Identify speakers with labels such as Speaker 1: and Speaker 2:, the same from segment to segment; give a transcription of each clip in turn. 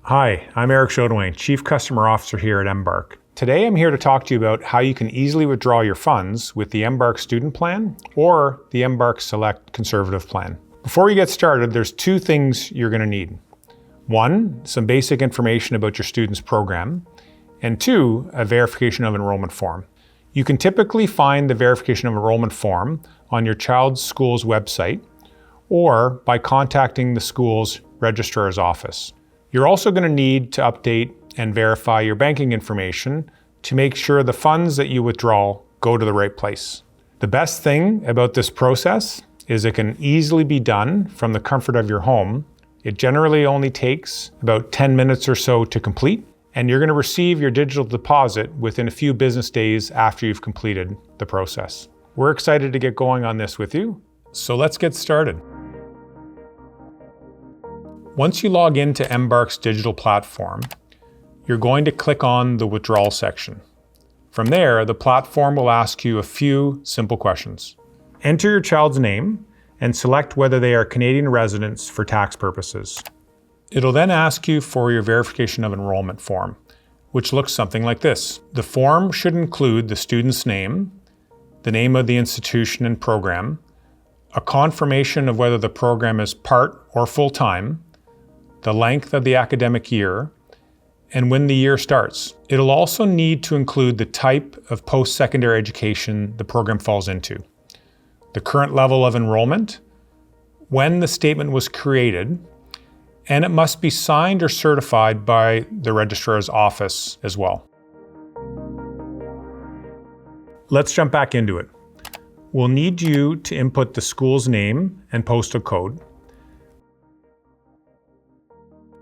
Speaker 1: Hi, I'm Eric Chaudouin, Chief Customer Officer here at Embark. Today I'm here to talk to you about how you can easily withdraw your funds with the Embark Student Plan or the Embark Select Conservative Plan. Before you get started, there's two things you're going to need. One, some basic information about your student's program, and two, a verification of enrollment form. You can typically find the verification of enrollment form on your child's school's website or by contacting the school's registrar's office. You're also going to need to update and verify your banking information to make sure the funds that you withdraw go to the right place. The best thing about this process is it can easily be done from the comfort of your home. It generally only takes about 10 minutes or so to complete, and you're going to receive your digital deposit within a few business days after you've completed the process. We're excited to get going on this with you, so let's get started. Once you log into Embark's digital platform, you're going to click on the withdrawal section. From there, the platform will ask you a few simple questions. Enter your child's name and select whether they are Canadian residents for tax purposes. It'll then ask you for your verification of enrollment form, which looks something like this. The form should include the student's name, the name of the institution and program, a confirmation of whether the program is part or full-time, the length of the academic year, and when the year starts. It'll also need to include the type of post-secondary education the program falls into, the current level of enrollment, when the statement was created, and it must be signed or certified by the registrar's office as well. Let's jump back into it. We'll need you to input the school's name and postal code.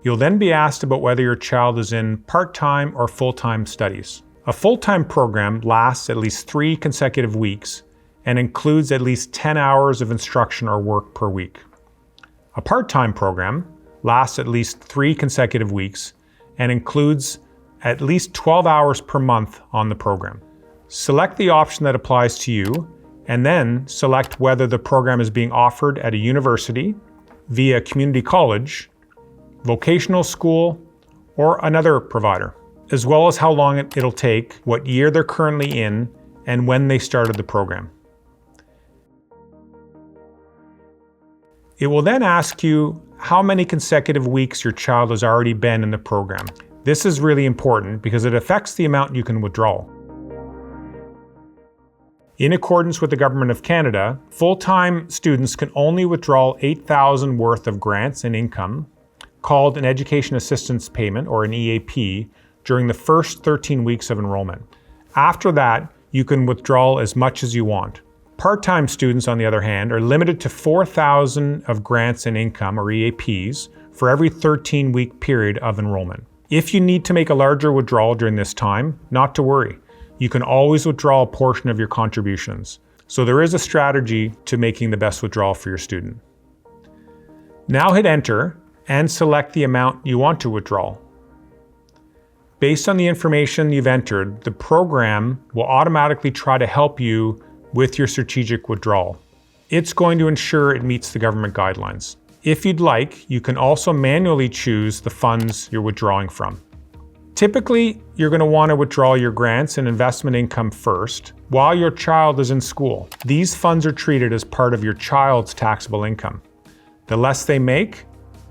Speaker 1: You'll then be asked about whether your child is in part-time or full-time studies. A full-time program lasts at least 3 consecutive weeks and includes at least 10 hours of instruction or work per week. A part-time program lasts at least 3 consecutive weeks and includes at least 12 hours per month on the program. Select the option that applies to you and then select whether the program is being offered at a university, via community college, vocational school, or another provider, as well as how long it'll take, what year they're currently in, and when they started the program. It will then ask you how many consecutive weeks your child has already been in the program. This is really important because it affects the amount you can withdraw. In accordance with the Government of Canada, full-time students can only withdraw $8,000 worth of grants and income, called an Education Assistance Payment, or an EAP, during the first 13 weeks of enrollment. After that, you can withdraw as much as you want. Part-time students, on the other hand, are limited to $4,000 of grants and income, or EAPs, for every 13-week period of enrollment. If you need to make a larger withdrawal during this time, not to worry. You can always withdraw a portion of your contributions. So there is a strategy to making the best withdrawal for your student. Now hit enter and select the amount you want to withdraw. Based on the information you've entered, the program will automatically try to help you with your strategic withdrawal. It's going to ensure it meets the government guidelines. If you'd like, you can also manually choose the funds you're withdrawing from. Typically, you're going to want to withdraw your grants and investment income first while your child is in school. These funds are treated as part of your child's taxable income. The less they make,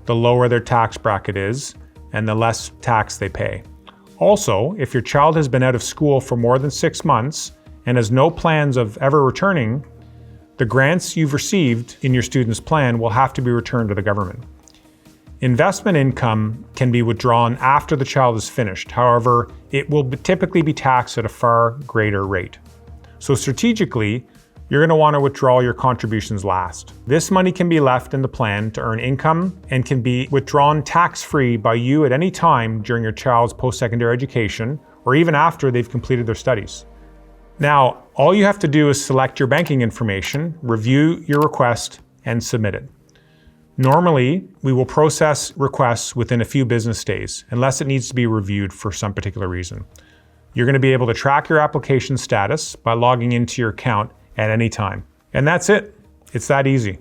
Speaker 1: the lower their tax bracket is, and the less tax they pay. Also, if your child has been out of school for more than 6 months and has no plans of ever returning, the grants you've received in your student's plan will have to be returned to the government. Investment income can be withdrawn after the child is finished. However, it will typically be taxed at a far greater rate. So strategically, you're going to want to withdraw your contributions last. This money can be left in the plan to earn income and can be withdrawn tax-free by you at any time during your child's post-secondary education or even after they've completed their studies. Now, all you have to do is select your banking information, review your request, and submit it. Normally, we will process requests within a few business days, unless it needs to be reviewed for some particular reason. You're going to be able to track your application status by logging into your account at any time. And that's it. It's that easy.